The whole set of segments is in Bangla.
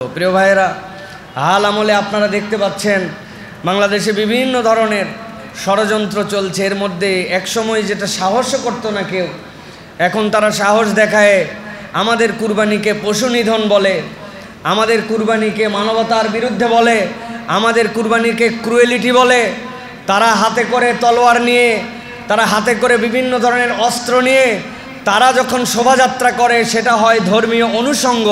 প্রিয় ভাইয়েরা, হাল আমলে আপনারা দেখতে পাচ্ছেন বাংলাদেশে বিভিন্ন ধরনের ষড়যন্ত্র চলছে। এর মধ্যে একসময় যেটা সাহসও করতো না কেউ, এখন তারা সাহস দেখায় আমাদের কুরবানিকে পশু নিধন বলে, আমাদের কুরবানিকে মানবতার বিরুদ্ধে বলে, আমাদের কুরবানিকে ক্রুয়েলিটি বলে। তারা হাতে করে তলোয়ার নিয়ে, তারা হাতে করে বিভিন্ন ধরনের অস্ত্র নিয়ে তারা যখন শোভাযাত্রা করে সেটা হয় ধর্মীয় অনুষঙ্গ।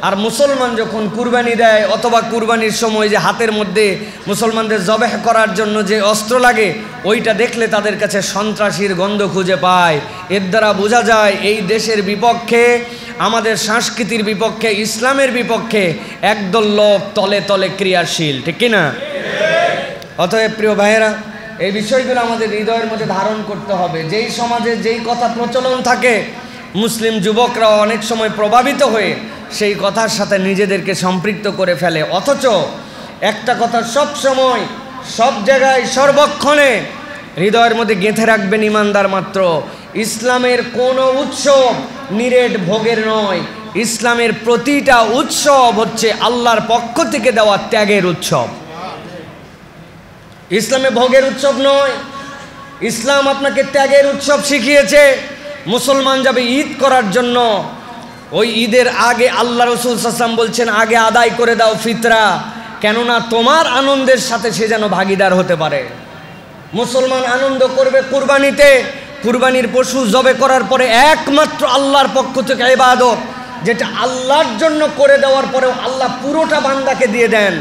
আর মুসলমান যখন কুরবানি দেয় অথবা কুরবানির সময় যে হাতের মধ্যে মুসলমানদের জবেহ করার জন্য যে অস্ত্র লাগে ওইটা দেখলে তাদের কাছে সন্ত্রাসীর গন্ধ খুঁজে পায়। এর দ্বারা বোঝা যায় এই দেশের বিপক্ষে, আমাদের সংস্কৃতির বিপক্ষে, ইসলামের বিপক্ষে একদল লোক তলে তলে ক্রিয়াশীল, ঠিক কিনা? অতএব প্রিয় ভাইয়েরা, এই বিষয়গুলো আমাদের হৃদয়ের মধ্যে ধারণ করতে হবে। যেই সমাজে যেই কথা প্রচলন থাকে, মুসলিম যুবকরা অনেক সময় প্রভাবিত হয়ে সেই কথার সাথে নিজেদেরকে সম্পৃক্ত করে ফেলে। অথচ একটা কথা সব সময়, সব জায়গায়, সর্বক্ষণে হৃদয়ের মধ্যে গেঁথে রাখবেন ইমানদার মাত্র, ইসলামের কোনো উৎসব নিরেট ভোগের নয়। ইসলামের প্রতিটা উৎসব হচ্ছে আল্লাহর পক্ষ থেকে দেওয়া ত্যাগের উৎসব। ইসলামে ভোগের উৎসব নয়, ইসলাম আপনাকে ত্যাগের উৎসব শিখিয়েছে। মুসলমান যাবে ঈদ করার জন্য, ওই ঈদের আগে আল্লাহ রসুল সাল্লাল্লাহু বলছেন আগে আদায় করে দাও ফিতরা, কেননা তোমার আনন্দের সাথে সে যেন ভাগিদার হতে পারে। মুসলমান আনন্দ করবে কুরবানিতে, কুরবানির পশু জবে করার পরে একমাত্র আল্লাহর পক্ষ থেকে ইবাদত, যেটা আল্লাহর জন্য করে দেওয়ার পরেও আল্লাহ পুরোটা বান্দাকে দিয়ে দেন।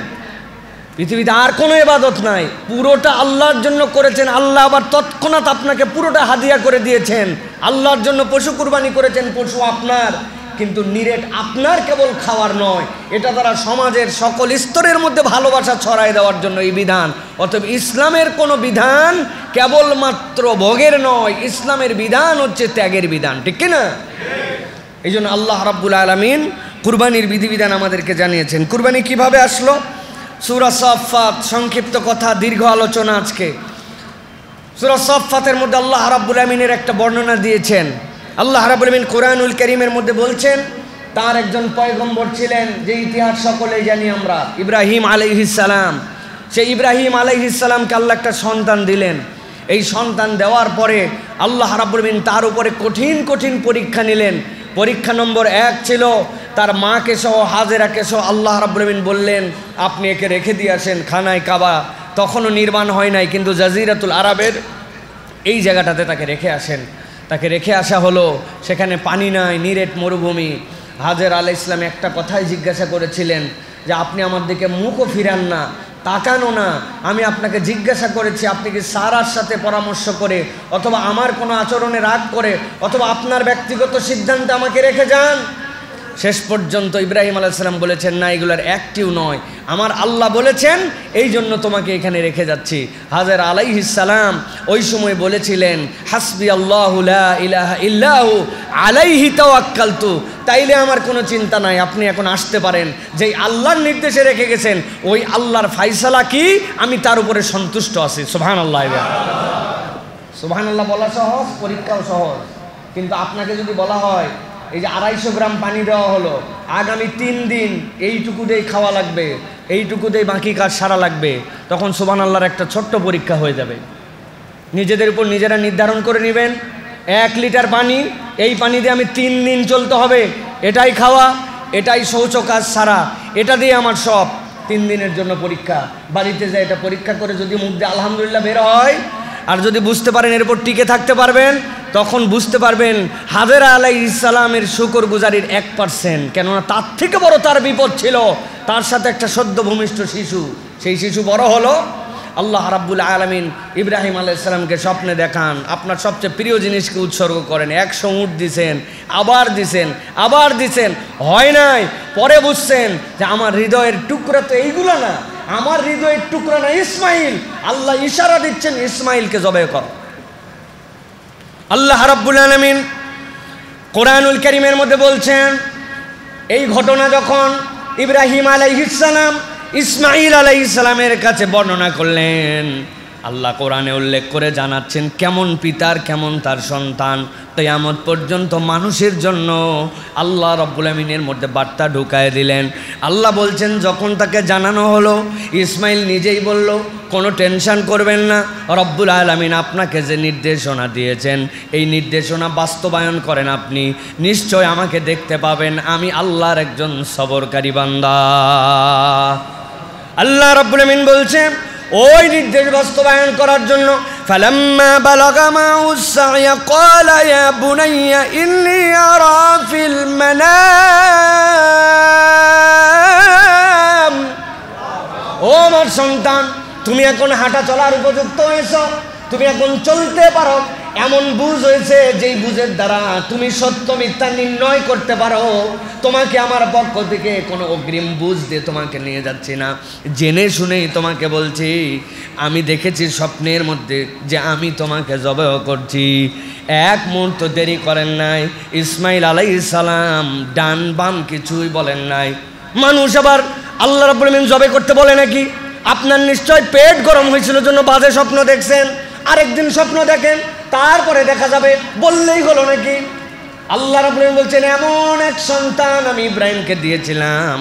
পৃথিবীতে আর কোনো ইবাদত নাই, পুরোটা আল্লাহর জন্য করেছেন, আল্লাহ আবার তৎক্ষণাৎ আপনাকে পুরোটা হাদিয়া করে দিয়েছেন। আল্লাহর জন্য পশু কুরবানি করেছেন, পশু আপনার, কিন্তু নিরেট আপনার কেবল খাওয়ার নয়, এটা দ্বারা সমাজের সকল স্তরের মধ্যে ভালোবাসা ছড়ায় দেওয়ার জন্য এই বিধান। অতএব ইসলামের কোনো বিধান কেবলমাত্র ভোগের নয়, ইসলামের বিধান হচ্ছে ত্যাগের বিধান, ঠিক কিনা? এই জন্য আল্লাহ রাব্বুল আলামিন কুরবানির বিধিবিধান আমাদেরকে জানিয়েছেন। কুরবানি কিভাবে আসলো? সূরা সাফফাত, সংক্ষিপ্ত কথা, দীর্ঘ আলোচনা আজকে। সূরা সাফফাতের মধ্যে আল্লাহ রাব্বুল আলামিনের একটা বর্ণনা দিয়েছেন। আল্লাহ রাব্বুল আলামিন কোরআনুল কারীমের মধ্যে বলছেন তার একজন পয়গম্বর ছিলেন, যে ইতিহাস সকলেই জানি আমরা, ইব্রাহিম আলাইহিস সালাম। সেই ইব্রাহিম আলাইহিস সালামকে আল্লাহ একটা সন্তান দিলেন। এই সন্তান দেওয়ার পরে আল্লাহ রাব্বুল আলামিন তার উপরে কঠিন কঠিন পরীক্ষা নিলেন। পরীক্ষা নম্বর 1 ছিল তার মাকে সহ, হাজেরাকে সহ। আল্লাহ রাব্বুল আলামিন বললেন আপনি একে রেখে দিয়ে আসেন খানায় কাবা, তখনও নির্মাণ হয় নাই, কিন্তু জাজিরাতুল আরবের এই জায়গাটাতে তাকে রেখে আসেন। তাকে রেখে আসা হলো, সেখানে পানি নাই, নিরেট মরুভূমি। হাজের আলাইহিস সালাম একটা কথাই জিজ্ঞাসা করেছিলেন যে আপনি আমার দিকে মুখও ফিরান না, তাকানো না। আমি আপনাকে জিজ্ঞাসা করেছি আপনি কি সারার সাথে পরামর্শ করে অথবা আমার কোনো আচরণে রাগ করে অথবা আপনার ব্যক্তিগত সিদ্ধান্তে আমাকে রেখে যান? শেষ পর্যন্ত ইব্রাহিম আলাইহিস সালাম বলেছেন না, এগুলার একটিও নয়, আমার আল্লাহ বলেছেন এই জন্য তোমাকে এখানে রেখে যাচ্ছি। হাজের আলাইহিস সালাম ওই সময় বলেছিলেন হাসবি আল্লাহু লা ইলাহা ইল্লাহু আলাইহি তাওয়াক্কালতু, তাইলে আমার কোনো চিন্তা নাই, আপনি এখন আসতে পারেন। যেই আল্লাহর নির্দেশে রেখে গেছেন ওই আল্লাহর ফায়সালা কি, আমি তার উপরে সন্তুষ্ট আছি। সুবহানাল্লাহ। সুবহানাল্লাহ বলা সহজ, পরীক্ষাও সহজ, কিন্তু আপনাকে যদি বলা হয় এই যে 250 গ্রাম পানি দেওয়া হলো, আগামী 3 দিন এইটুকু দিয়ে খাওয়া লাগবে, এইটুকু দিয়ে বাকি কাজ সারা লাগবে, তখন সুবহানাল্লাহর একটা ছোট্ট পরীক্ষা হয়ে যাবে। নিজেদের উপর নিজেরা নির্ধারণ করে নেবেন 1 লিটার পানি, এই পানি দিয়ে আমি 3 দিন চলতে হবে, এটাই খাওয়া, এটাই শৌচ কাজ সারা, এটা দিয়ে আমার সব। 3 দিনের জন্য পরীক্ষা। বাড়িতে যায় এটা পরীক্ষা করে যদি মুখ দিয়ে আলহামদুলিল্লাহ বের হয়, আর যদি বুঝতে পারেন এর উপর টিকে থাকতে পারবেন, তখন বুঝতে পারবেন হাজেরা আলাইহিস সালামের শুকরগুজারির 1%, কেননা তার থেকে বড় তার বিপদ ছিল। তার সাথে একটা সদ্য ভূমিষ্ঠ শিশু, সেই শিশু বড় হলো। আল্লাহ রাব্বুল আলামিন ইব্রাহিম আলাইহিস সালামকে স্বপ্নে দেখান, আপনার সবচেয়ে প্রিয় জিনিসকে উৎসর্গ করেন। 100 উট দিছেন, আবার দিছেন, আবার দিছেন, হয় নাই। পরে বুঝছেন যে আমার হৃদয়ের টুকরা তো এইগুলো না, আমার হৃদয়ের টুকরা না ইসমাইল। আল্লাহ ইশারা দিচ্ছেন ইসমাইলকে জবাই করো। আল্লাহ রাব্বুল আলামিন কোরআনুল কারীমের মধ্যে বলছেন এই ঘটনা যখন ইব্রাহিম আলাইহিস সালাম ইসমাইল আলাইহিস সালামের কাছে বর্ণনা করলেন, আল্লাহ কোরআনে উল্লেখ করে জানাচ্ছেন কেমন পিতার কেমন তার সন্তান। কিয়ামত পর্যন্ত মানুষের জন্য আল্লাহ রব্বুল আমিনের মধ্যে বার্তা ঢুকায় দিলেন। আল্লাহ বলছেন যখন তাকে জানানো হলো, ইসমাইল নিজেই বলল কোনো টেনশন করবেন না, রব্বুল আলামিন আপনাকে যে নির্দেশনা দিয়েছেন এই নির্দেশনা বাস্তবায়ন করেন, আপনি নিশ্চয় আমাকে দেখতে পাবেন, আমি আল্লাহর একজন সবরকারী বান্দা। আল্লাহ রব্বুল আমিন বলছেন ওই নির্দেশ বাস্তবায়ন করার জন্য ফালাম্মা বালাগা মাউস সা'য়া ক্বালা ইয়া বুনাইয়া ইন্নী আরা ফিল মানাম, ও আমার সন্তান তুমি এখন হাঁটা চলার উপযুক্ত হয়েছো, তুমি এখন চলতে পারো, এমন বুঝ হয়েছে যেই বুঝের দ্বারা তুমি সত্য মিথ্যা নির্ণয় করতে পারো। তোমাকে আমার পক্ষ থেকে কোনো অগ্রিম বুঝ দিয়ে তোমাকে নিয়ে যাচ্ছি না, জেনে শুনেই তোমাকে বলছি। আমি দেখেছি স্বপ্নের মধ্যে যে আমি তোমাকে জবাই করছি। এক মুহূর্ত দেরি করেন নাই, ইসমাইল আলাইহিস সালাম ডান বাম কিছুই বলেন নাই। মানুষ আবার আল্লাহ রাব্বুল আমিন জবাই করতে বলে নাকি? আপনার নিশ্চয় পেট গরম হয়েছিল জন্য বাজে স্বপ্ন দেখছেন, আরেকদিন স্বপ্ন দেখেন, তারপরে দেখা যাবে, বললেই হলো নাকি? আল্লাহ রাব্বুল আমিন বলছেন এমন এক সন্তান আমি ইব্রাহিমকে দিয়েছিলাম।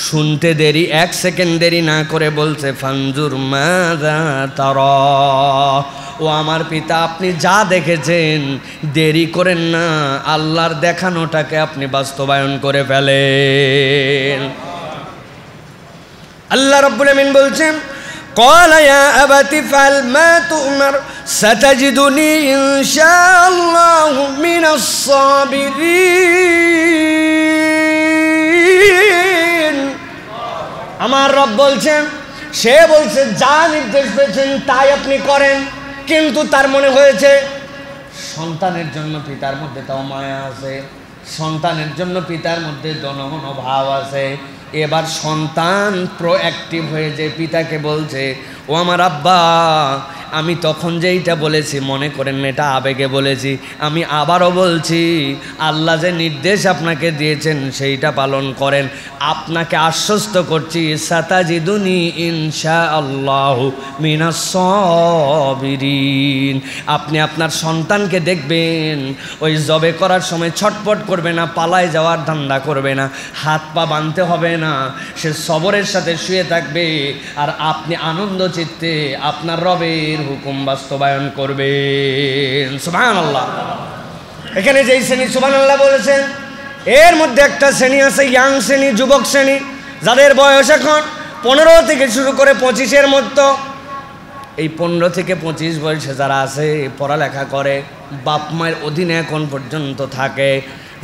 শুনতে দেরি, এক সেকেন্ড দেরি না করে বলছে ফানজুর মাযা তারা, ও আমার পিতা আপনি যা দেখেছেন দেরি করেন না, আল্লাহর দেখানোটাকে আপনি বাস্তবায়ন করে ফেলেন। আল্লাহ রাব্বুল আমিন বলছেন قال يا أبت افعل ما تؤمر ستجدني إن شاء الله من الصابرين। আমার রব বলছেন, সে বলছে যা নির্দেশ পেয়েছেন তাই আপনি করেন, কিন্তু তার মনে হয়েছে সন্তানের জন্য পিতার মধ্যে তাও মায়া আছে, সন্তানের জন্য পিতার মধ্যে দনমন ভাব আছে। এবার সন্তান প্রোঅ্যাক্টিভ হয়ে যে পিতাকে বলছে, ও আমার আব্বা আমি তখন যেইটা বলেছি মনে করেন এটা আবেগে বলেছি, আমি আবারও বলছি আল্লাহ যে নির্দেশ আপনাকে দিয়েছেন সেইটা পালন করেন, আপনাকে আশ্বস্ত করছি সাতাজিদুনি ইনশাআল্লাহু মিনাস সাবিরিন। আপনি আপনার সন্তানকে দেখবেন ওই জবে করার সময় ছটপট করবে না, পালায় যাওয়ার ধান্দা করবে না, হাত পা বাঁধতে হবে না, সে সবরের সাথে শুয়ে থাকবে, আর আপনি আনন্দ চিত্তে আপনার রবের হুকুম বাস্তবায়ন করবেন। সুবহানাল্লাহ। এখানে যেই শ্রেণী সুবহানাল্লাহ বলেছেন এর মধ্যে একটা শ্রেণী আছে ইয়াং শ্রেণী, যুবক শ্রেণী, যাদের বয়স এখন 15 থেকে শুরু করে 25-এর মধ্যে। এই 15 থেকে 25 বয়সে যারা আছে পড়ালেখা করে, বাপ মায়ের অধীনে এখন পর্যন্ত থাকে,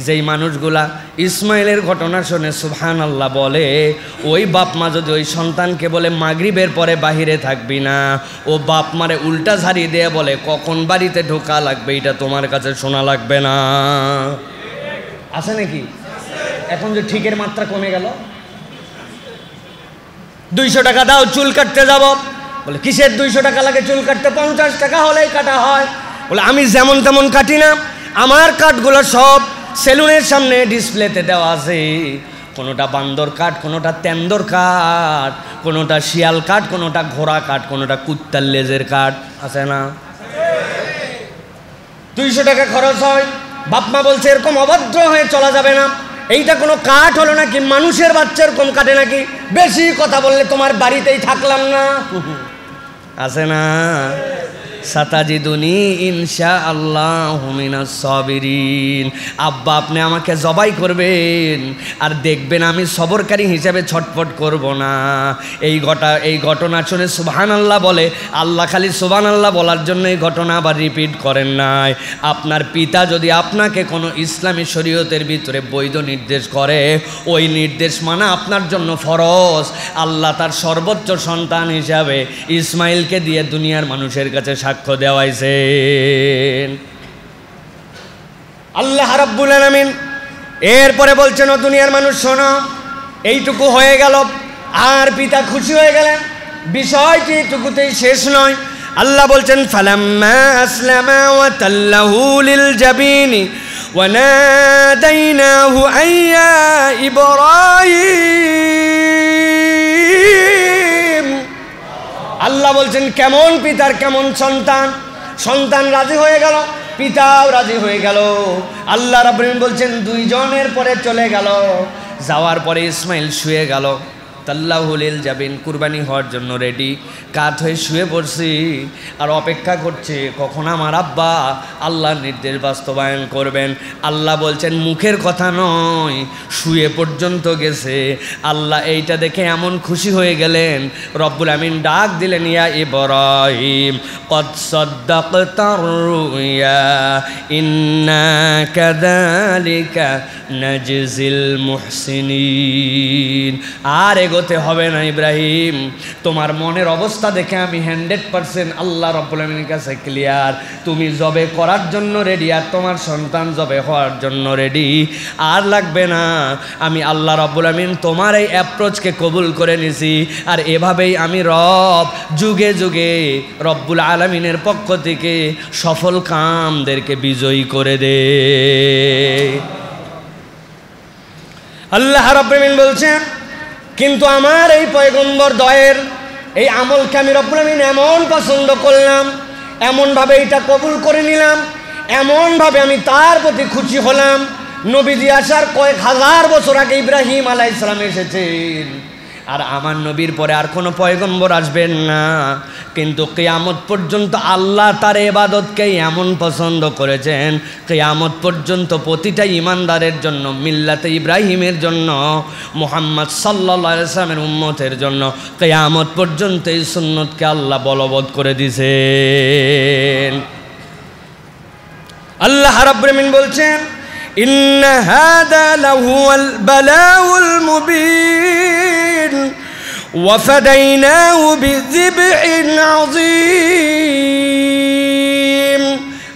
যেই মানুষগুলা ইসমাইলের ঘটনা শুনে সুবহানাল্লাহ বলে, ওই বাপ মা যদি ওই সন্তানকে বলে মাগরিবের পরে বাহিরে থাকবি না, ও বাপ মারে উল্টা ঝাড়ি দিয়ে বলে কখন বাড়িতে ঢোকা লাগবে এটা তোমার কাছে শোনা লাগবে না। আছে নাকি? এখন যে ঠিকের মাত্রা কমে গেল, 200 টাকা দাও চুল কাটতে যাব, বলে কিসের 200 টাকা লাগে চুল কাটতে? 50 টাকা হলেই কাটা হয়। বলে আমি যেমন তেমন কাটি না, আমার কাঠগুলো সব সেলুনের সামনে ডিসপ্লেতে দেওয়া আছে, কোনোটা বান্দর কাঠ, কোনোটা তেন্দর কাঠ, কোনোটা শিয়াল কাঠ, কোনোটা ঘোড়া কাঠ, কোনোটা কুত্তার লেজের কাঠ, আছে না? 200 টাকা খরচ হয়। বাপমা বলছে এরকম অভদ্র হয়ে চলা যাবে না, এইটা কোনো কাঠ হলো নাকি? মানুষের বাচ্চা এরকম কাটে নাকি? বেশি কথা বললে তোমার বাড়িতেই থাকলাম না, আছে না? সাতাজিদুনি ইনশাআল্লাহু মিনাস সাবিরিন। আব্বা আপনি আমাকে জবাই করবেন আর দেখবেন আমি সবরকারী হিসেবে ছটফট করব না। এই ঘটনা শুনে সুবহানাল্লাহ বলে, আল্লাহ খালি সুবহানাল্লাহ বলার জন্য এই ঘটনা আবার রিপিট করেন নাই। আপনার পিতা যদি আপনাকে কোনো ইসলামী শরীয়তের ভিতরে বৈধ নির্দেশ করে, ওই নির্দেশ মানা আপনার জন্য ফরজ। আল্লাহ তার সর্বোচ্চ সন্তান হিসাবে ইসমাইলকে দিয়ে দুনিয়ার মানুষের কাছে সাক্ষ্য দেওয়াইছেন। আল্লাহ রাব্বুল আলামিন এরপরে বলছেন, ও দুনিয়ার মানুষ শোনো, এইটুকু হয়ে গেল আর পিতা খুশি হয়ে গেলেন। বিষয়টি এটুকুতেই শেষ নয়। আল্লাহ বলছেন ফালাম্মা আসলামা ওয়া তাল্লাহু লিল জাবিনি ওয়া নাদাইনাহু আইয়া ইব্রাহিম। আল্লাহ আল্লাহ বলছেন কেমন পিতার কেমন সন্তান, সন্তান রাজি হয়ে গেল, পিতাও রাজি হয়ে গেল। আল্লাহ রাব্বুল আলামিন বলছেন দুইজনের পরে চলে গেল, যাওয়ার পরে ইসমাইল শুয়ে গেল। তাল্লাহুলিল যাবেন কুরবানি হওয়ার জন্য রেডি, কাত হয়ে শুয়ে পড়ছি আর অপেক্ষা করছে কখন আমার আব্বা আল্লাহর নির্দেশ বাস্তবায়ন করবেন। আল্লাহ বলছেন মুখের কথা নয়, শুয়ে পর্যন্ত গেছে। আল্লাহ এইটা দেখে এমন খুশি হয়ে গেলেন, রব্বুল আমিন ডাক দিলেন ইয়া ইব্রাহিম কদ সাদ্দাকতার রুয়া ইন্না কাযালিকা নাজজিল মুহসিনিন। আর এগোতে হবে না ইব্রাহিম, তোমার মনের অবস্থা দেখে আমি 100% আল্লাহ রাব্বুল আমিনের কাছে ক্লিয়ার। তুমি জবে করার জন্য রেডি, আর তোমার সন্তান জবে হওয়ার জন্য রেডি। আর লাগবে না, আমি আল্লাহ রাব্বুল আমিন তোমার এই অ্যাপ্রোচকে কবুল করে নিছি। আর এভাবেই আমি রব যুগে যুগে রব্বুল আলামিনের পক্ষ থেকে সফল কামদেরকে বিজয়ী করে দে। আল্লাহ রাব্বুল আমিন বলছেন কিন্তু আমার এই পয়গম্বর দয়ের এই আমলকে আমি রব্বুল আমিন এমন পছন্দ করলাম, এমনভাবে এটা কবুল করে নিলাম, এমনভাবে আমি তার প্রতি খুশি হলাম। নবীজি আসার কয়েক হাজার বছর আগে ইব্রাহিম আলাইহিস সালাম এসেছেন, আর আমার নবীর পরে আর কোনো পয়গম্বর আসবেন না। কিন্তু কিয়ামত পর্যন্ত আল্লাহ তার ইবাদতকে এমন পছন্দ করেছেন, কিয়ামত পর্যন্ত প্রতিটা ঈমানদারের জন্য, মিল্লাতে ইব্রাহিমের জন্য, মুহাম্মদ সাল্লাল্লাহু আলাইহি ওয়াসাল্লামের উম্মতের জন্য কিয়ামত পর্যন্ত এই সুন্নতকে আল্লাহ বলবৎ করে দিয়েছেন। আল্লাহ রাব্বুল আমিন বলছেন ইন্না হাযা লাহুয়াল বালাউল মুবিন ওয়া ফাদাইনাহু বিযিবহিন আযীম।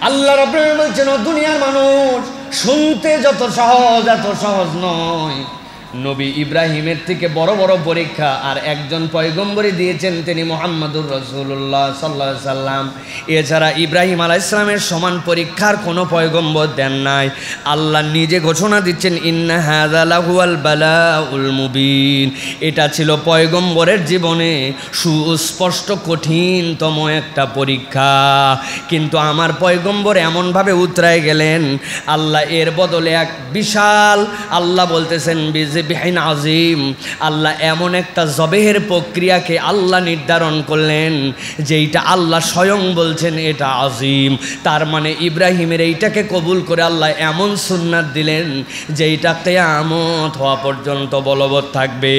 আল্লাহ রাব্বুল আলামিন বলছেন ও দুনিয়ার মানুষ, শুনতে যত সহজ এত সহজ নয়। নবী ইব্রাহিমের থেকে বড় বড় পরীক্ষা আর একজন পয়গম্বরই দিয়েছেন, তিনি মুহাম্মদুর রাসূলুল্লাহ সাল্লাল্লাহু আলাইহি সাল্লাম। এছাড়া ইব্রাহিম আলাইহিস সালামের সমান পরীক্ষার কোনো পয়গম্বর দেন নাই। আল্লাহ নিজে ঘোষণা দিচ্ছেন ইন্না হাযা লাহুয়াল বালাউল মুবিন। এটা ছিল পয়গম্বরের জীবনে সুস্পষ্ট কঠিনতম একটা পরীক্ষা। কিন্তু আমার পয়গম্বর এমনভাবে উতরায় গেলেন, আল্লাহ এর বদলে এক বিশাল, আল্লাহ বলতেছেন বিহিন আজিম, আল্লাহ এমন একটা জবেহের প্রক্রিয়াকে আল্লাহ নির্ধারণ করলেন যেইটা আল্লাহ স্বয়ং বলছেন এটা আজিম। তার মানে ইব্রাহিমের এইটাকে কবুল করে আল্লাহ এমন সুন্নাত দিলেন যেইটা কিয়ামত হওয়া পর্যন্ত বলবৎ থাকবে।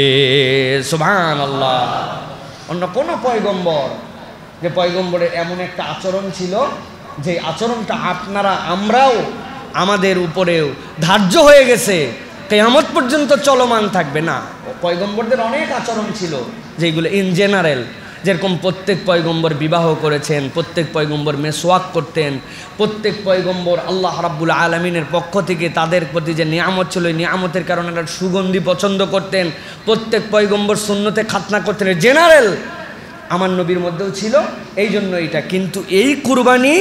সুবহানাল্লাহ। অন্য কোনো পয়গম্বর, যে পয়গম্বরের এমন একটা আচরণ ছিল যে আচরণটা আমরাও আমাদের উপরেও ধার্য হয়ে গেছে, কিয়ামত পর্যন্ত চলমান থাকবে না। পয়গম্বরদের অনেক আচরণ ছিল যেগুলো ইন জেনারেল, যেরকম প্রত্যেক পয়গম্বর বিবাহ করেছেন, প্রত্যেক পয়গম্বর মেসওয়াক করতেন, প্রত্যেক পয়গম্বর আল্লাহ রাব্বুল আলামিনের পক্ষ থেকে তাদের প্রতি যে নিয়ামত ছিল এই নিয়ামতের কারণে একটা সুগন্ধি পছন্দ করতেন, প্রত্যেক পয়গম্বর সুন্নতে খাতনা করতেন। জেনারেল আমার নবীর মধ্যেও ছিল, এই জন্য এটা। কিন্তু এই কুরবানি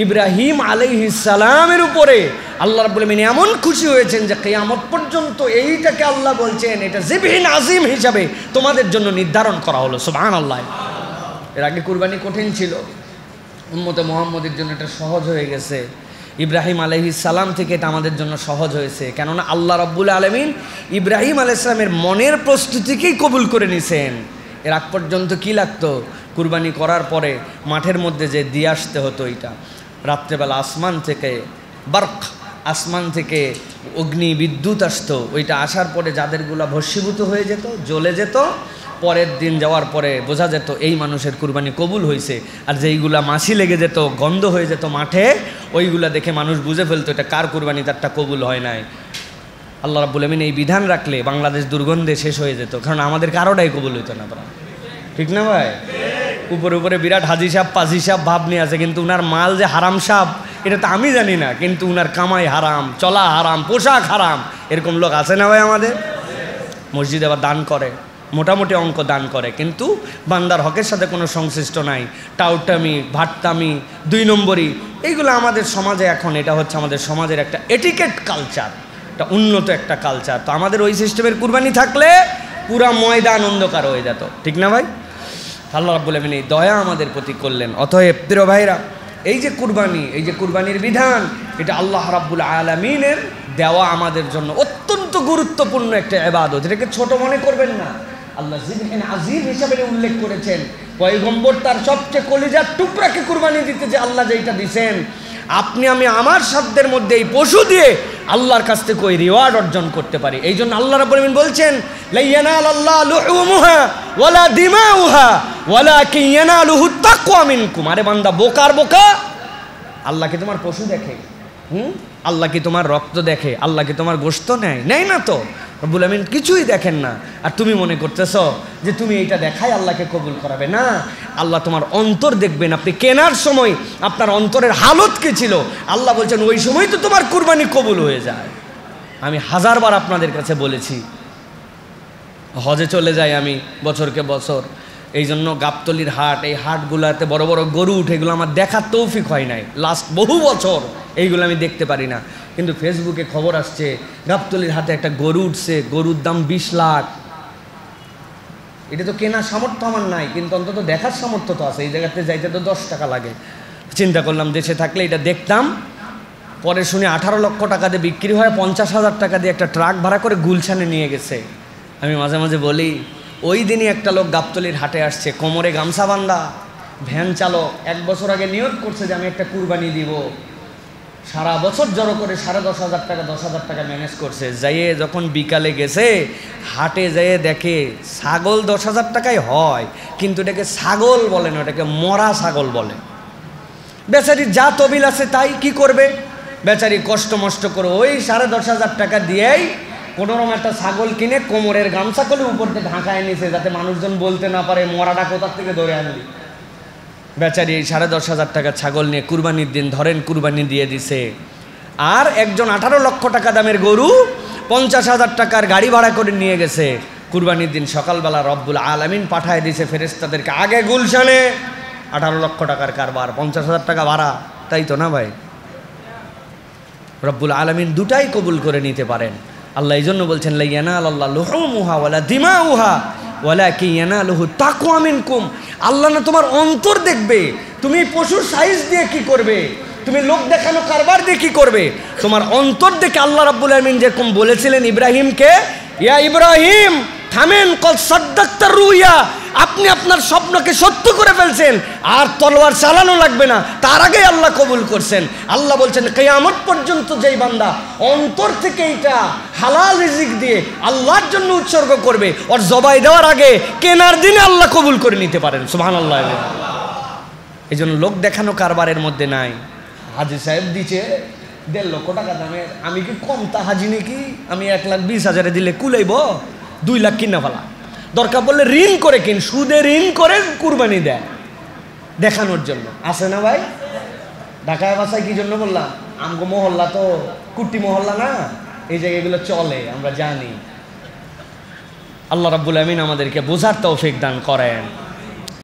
ইব্রাহিম আলাইহিস সালামের উপরে আল্লাহ রাব্বুল আমিন এমন খুশি হয়েছেন যে কিয়ামত পর্যন্ত এইটাকে আল্লাহ বলছেন এটা জিবহিন আজিম হিসাবে তোমাদের জন্য নির্ধারণ করা হলো। সুবহানাল্লাহ। এর আগে কুরবানি কঠিন ছিল, উম্মতে মুহাম্মদের জন্য এটা সহজ হয়ে গেছে। ইব্রাহিম আলাইহিস সালাম থেকে এটা আমাদের জন্য সহজ হয়েছে, কেননা আল্লাহ রাব্বুল আলামিন ইব্রাহিম আলাইহিস সালামের মনের প্রস্তুতিকেই কবুল করে নিছেন। এর আগ পর্যন্ত কী লাগতো, কুরবানি করার পরে মাঠের মধ্যে যে দিয়ে আসতে হতো, এইটা রাত্রেবেলা আসমান থেকে বার্ক, আসমান থেকে অগ্নি বিদ্যুৎ আসতো, ওইটা আসার পরে যাদেরগুলা ভস্মীভূত হয়ে যেত, জ্বলে যেত, পরের দিন যাওয়ার পরে বোঝা যেত এই মানুষের কুরবানি কবুল হয়েছে। আর যেইগুলা মাছি লেগে যেত, গন্ধ হয়ে যেত মাঠে, ওইগুলা দেখে মানুষ বুঝে ফেলতো এটা কার কুরবানি, তারটা কবুল হয় নাই। আল্লাহ রাব্বুল আমিন এই বিধান রাখলে বাংলাদেশ দুর্গন্ধে শেষ হয়ে যেত, কারণ আমাদের কারোটাই কবুল হইতো না। ঠিক না ভাই? উপরে উপরে বিরাট হাজি সাহেব পাজি সাহেব ভাব নিয়ে আছে, কিন্তু উনার মাল যে হারাম সাহেব এটা তো আমি জানি না, কিন্তু উনার কামাই হারাম, চলা হারাম, পোশাক হারাম, এরকম লোক আছে না ভাই আমাদের? মসজিদে আবার দান করে, মোটামুটি অঙ্ক দান করে, কিন্তু বান্দার হকের সাথে কোনো সংশ্লিষ্ট নাই। টাউটামি, ভাট্টামি, 2 নম্বরই, এইগুলো আমাদের সমাজে এখন, এটা হচ্ছে আমাদের সমাজের একটা এটিকেট কালচার, একটা উন্নত একটা কালচার। তো আমাদের ওই সিস্টেমের কুরবানি থাকলে পুরা ময়দান অন্ধকার হয়ে যেত। ঠিক না ভাই? আল্লাহ রাব্বুল আলামিন এই দয়া আমাদের প্রতি করলেন। অতএব প্রিয় ভাইরা, এই যে কুরবানি, এই যে কুরবানির বিধান, এটা আল্লাহ রাব্বুল আলামিনের দেওয়া আমাদের জন্য অত্যন্ত গুরুত্বপূর্ণ একটা ইবাদত। এটাকে ছোট মনে করবেন না। আল্লাহ জিবহিন আজিম হিসাবে উল্লেখ করেছেন, পয়গম্বর তার সবচেয়ে কলিজার টুকরাকে কুরবানি দিতে যে আল্লাহ যেটা দিয়েছেন, আপনি আমি আমার সাধ্যের মধ্যে এই পশু দিয়ে আল্লাহর কাছ থেকে ওই রিওয়ার্ড অর্জন করতে পারি। এই জন্য আল্লাহ রাব্বুল আলামিন বলছেন, লা ইয়ানালাল্লাহু লুহুমুহা ওয়ালা দিমাউহা ওয়ালাকিন ইয়ানালুহুত তাকওয়া মিনকুম। আরে বান্দা, বোকার বোকা, আল্লাহ কি তোমার পশু দেখে? আল্লাহ কি তোমার রক্ত দেখে? আল্লাহ কি তোমার গোশত নেয়? নেয় না তো। রব্বুল আমিন কিছুই দেখেন না, আর তুমি মনে করতেছো যে তুমি এইটা দেখাই আল্লাহকে কবুল করাবে। না, আল্লাহ তোমার অন্তর দেখবেন। আপনি কেনার সময় আপনার অন্তরের হালত কি ছিল, আল্লাহ বলছেন ওই সময় তো তোমার কুরবানি কবুল হয়ে যায়। আমি হাজারবার আপনাদের কাছে বলেছি, হজে চলে যাই আমি বছরকে বছর, এই জন্য গাবতলির হাট, এই হাটগুলোতে বড় বড় গরু উঠে, এগুলো আমার দেখার তৌফিক হয় নাই লাস্ট বহু বছর, এইগুলো আমি দেখতে পারি না। কিন্তু ফেসবুকে খবর আসছে গাবতলির হাটে একটা গরু উঠছে, গরুর দাম 20 লাখ। এটা তো কেনার সামর্থ্য আমার নাই, কিন্তু অন্তত দেখার সামর্থ্য তো আছে। এই জায়গাতে যাইতে তো 10 টাকা লাগে। চিন্তা করলাম দেশে থাকলে এটা দেখতাম। পরে শুনে 18 লক্ষ টাকা দিয়ে বিক্রি হয়, 50,000 টাকা দিয়ে একটা ট্রাক ভাড়া করে গুলশানে নিয়ে গেছে। আমি মাঝে মাঝে বলি, ওই দিনই একটা লোক গাবতলির হাটে আসছে, কোমরে গামছা বান্ধা, ভ্যান চালক, 1 বছর আগে নিয়ত করছে যে আমি একটা কুরবানি দিব। সারা বছর জড়ো করে 10,500 টাকা 10,000 টাকা ম্যানেজ করছে। যাইয়ে যখন বিকালে গেছে হাটে, যাইয়ে দেখে ছাগল 10,000 টাকায় হয়, কিন্তু এটাকে ছাগল বলে না, ওটাকে মরা ছাগল বলে। বেচারি যা তবিল আছে তাই, কি করবে বেচারি, কষ্ট মষ্ট করে ওই 10,500 টাকা দিয়েই কোনোরকম একটা ছাগল কিনে কোমরের গামছা করে উপর দিয়ে ঢাকায় নিছে, যাতে মানুষজন বলতে না পারে মরাটা কোথার থেকে ধরে আনলি। বেচারি এই 10,500 টাকা ছাগল নিয়ে কুরবানির দিন ধরেন কুরবানি দিয়ে দিছে। আর একজন 18 লক্ষ টাকা দামের গরু 50,000 টাকার গাড়ি ভাড়া করে নিয়ে গেছে। কুরবানির দিন সকালবেলা রব্বুল আলামিন পাঠায় দিছে ফেরেশতাদেরকে, আগে গুলশানে 18 লক্ষ টাকার কারবার, 50,000 টাকা ভাড়া, তাই তো না ভাই? রব্বুল আলামিন দুটাই কবুল করে নিতে পারেন। আল্লাহ এই জন্য বলছেন, লা ইয়ানালাল্লাহু লুহুমুহা ওয়ালা দিমাউহা ওয়ালাকিন ইয়ানালুহুত তাকওয়া মিনকুম। আল্লাহ না তোমার অন্তর দেখবে, তুমি পশুর সাইজ দিয়ে কি করবে, তুমি লোক দেখানো কারবার দিয়ে কি করবে, তোমার অন্তর দেখে আল্লাহ রাব্বুল আলামিন যেরকম বলেছিলেন ইব্রাহিমকে, ইয়া ইব্রাহিম থামেন, কল সাদ্দাক্তার রুইয়া, আপনি আপনার স্বপ্নকে সত্য করে ফেলছেন, আর তলোয়ার চালানো লাগবে না। তার আগে আল্লাহ কবুল করছেন। আল্লাহ বলছেন কিয়ামত পর্যন্ত যেই বান্দা অন্তর থেকে এটা হালাল রিজিক দিয়ে আল্লাহর জন্য উৎসর্গ করবে, ওর জবাই দেওয়ার আগে কেনার দিনে আল্লাহ কবুল করে নিতে পারেন। সুবহানাল্লাহ। এই জন্য লোক দেখানো কারবারের মধ্যে নাই। হাজি সাহেব দিচ্ছে 1.5 লক্ষ টাকা দামের, আমি কি কম তা হাজি নাকি? আমি 1,20,000 দিলে কুলাইব? 2 লাখ কিনা ফেলা, দরকার পড়লে ঋণ করে কিন, সুদে ঋণ করে কুরবানি দেয় দেখানোর জন্য। আছে না ভাই? ঢাকায় বাসায় কি জন্য বললাম, আমগো মহল্লা তো কুটি মহল্লা না, এই জায়গাগুলো চলে, আমরা জানি। আল্লাহ রাব্বুল আমিন আমাদেরকে বোঝার তৌফিক দান করেন।